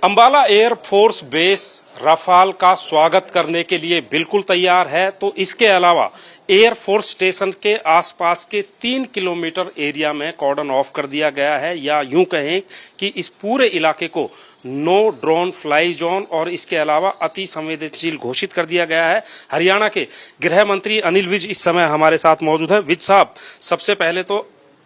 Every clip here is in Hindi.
अंबाला एयरफोर्स बेस रफाल का स्वागत करने के लिए बिल्कुल तैयार है। तो इसके अलावा एयरफोर्स स्टेशन के आसपास के 3 किलोमीटर एरिया में कॉर्डन ऑफ कर दिया गया है, या यूं कहें कि इस पूरे इलाके को नो ड्रोन फ्लाई जोन और इसके अलावा अति संवेदनशील घोषित कर दिया गया है। हरियाणा के गृह मंत्री अनिल विज इस समय हमारे साथ मौजूद हैं। विज साहब, सबसे पहले तो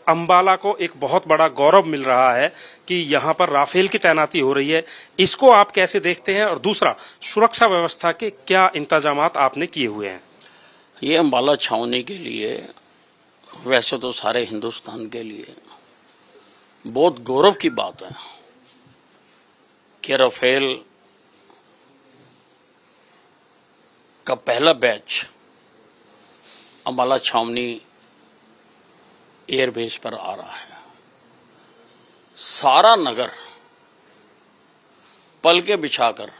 अंबाला को एक बहुत बड़ा गौरव मिल रहा है कि यहां पर राफेल की तैनाती हो रही है, इसको आप कैसे देखते हैं? और दूसरा, सुरक्षा व्यवस्था के क्या इंतजामात आपने किए हुए हैं? ये अंबाला छावनी के लिए, वैसे तो सारे हिंदुस्तान के लिए बहुत गौरव की बात है कि राफेल का पहला बैच अंबाला छावनी एयरबेस पर आ रहा है। सारा नगर पल के बिछाकर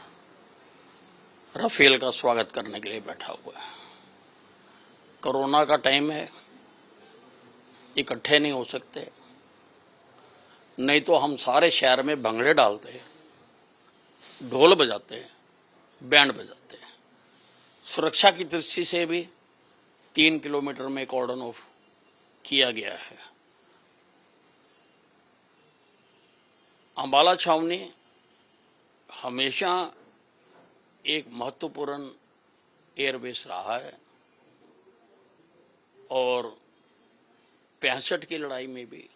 राफेल का स्वागत करने के लिए बैठा हुआ है। कोरोना का टाइम है, इकट्ठे नहीं हो सकते, नहीं तो हम सारे शहर में भंगड़े डालते, ढोल बजाते, बैंड बजाते। सुरक्षा की दृष्टि से भी 3 किलोमीटर में कॉर्डन ऑफ किया गया है। अंबाला छावनी हमेशा एक महत्वपूर्ण एयरबेस रहा है और 65 की लड़ाई में भी,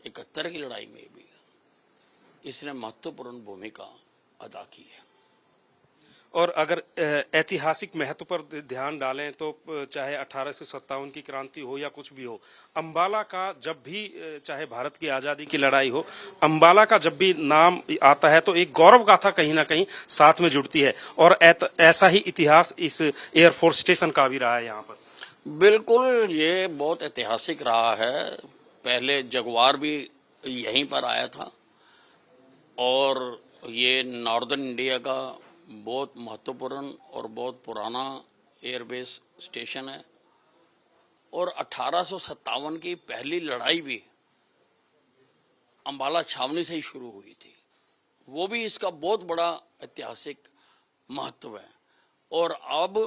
71 की लड़ाई में भी इसने महत्वपूर्ण भूमिका अदा की है। और अगर ऐतिहासिक महत्व पर ध्यान डालें तो चाहे 1857 की क्रांति हो या कुछ भी हो, अंबाला का जब भी, चाहे भारत की आजादी की लड़ाई हो, अंबाला का जब भी नाम आता है तो एक गौरव गाथा कहीं ना कहीं साथ में जुड़ती है। और ऐसा ही इतिहास इस एयरफोर्स स्टेशन का भी रहा है यहाँ पर। बिल्कुल, ये बहुत ऐतिहासिक रहा है। पहले जगुआर भी यहीं पर आया था और ये नॉर्दर्न इंडिया का बहुत महत्वपूर्ण और बहुत पुराना एयरबेस स्टेशन है। और 1857 की पहली लड़ाई भी अंबाला छावनी से ही शुरू हुई थी। वो भी इसका बहुत बड़ा ऐतिहासिक महत्व है। और अब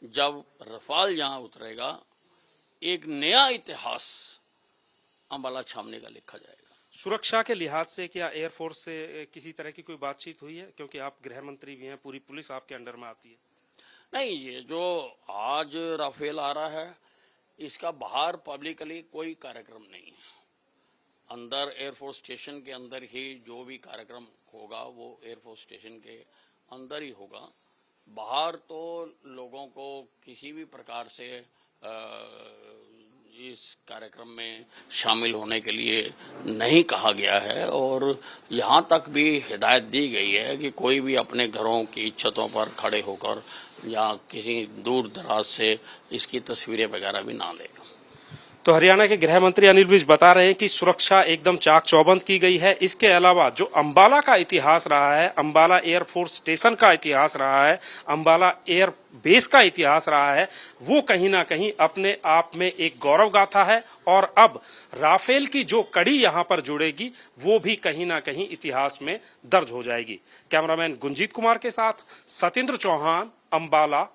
जब रफाल यहां उतरेगा, एक नया इतिहास अंबाला छावनी का लिखा जाएगा। सुरक्षा के लिहाज से क्या एयरफोर्स से किसी तरह की कोई बातचीत हुई है? क्योंकि आप गृह मंत्री भी हैं, पूरी पुलिस आपके अंडर में आती है। नहीं, ये जो आज राफेल आ रहा है, इसका बाहर पब्लिकली कोई कार्यक्रम नहीं है। अंदर एयरफोर्स स्टेशन के अंदर ही जो भी कार्यक्रम होगा वो एयरफोर्स स्टेशन के अंदर ही होगा। बाहर तो लोगों को किसी भी प्रकार से इस कार्यक्रम में शामिल होने के लिए नहीं कहा गया है। और यहाँ तक भी हिदायत दी गई है कि कोई भी अपने घरों की छतों पर खड़े होकर या किसी दूर दराज से इसकी तस्वीरें वगैरह भी ना ले। तो हरियाणा के गृह मंत्री अनिल विज बता रहे हैं कि सुरक्षा एकदम चाक चौबंद की गई है। इसके अलावा जो अंबाला का इतिहास रहा है, अंबाला एयरफोर्स स्टेशन का इतिहास रहा है, अंबाला एयर बेस का इतिहास रहा है, वो कहीं ना कहीं अपने आप में एक गौरव गाथा है। और अब राफेल की जो कड़ी यहां पर जुड़ेगी वो भी कहीं ना कहीं इतिहास में दर्ज हो जाएगी। कैमरामैन गुंजीत कुमार के साथ सत्येंद्र चौहान, अंबाला,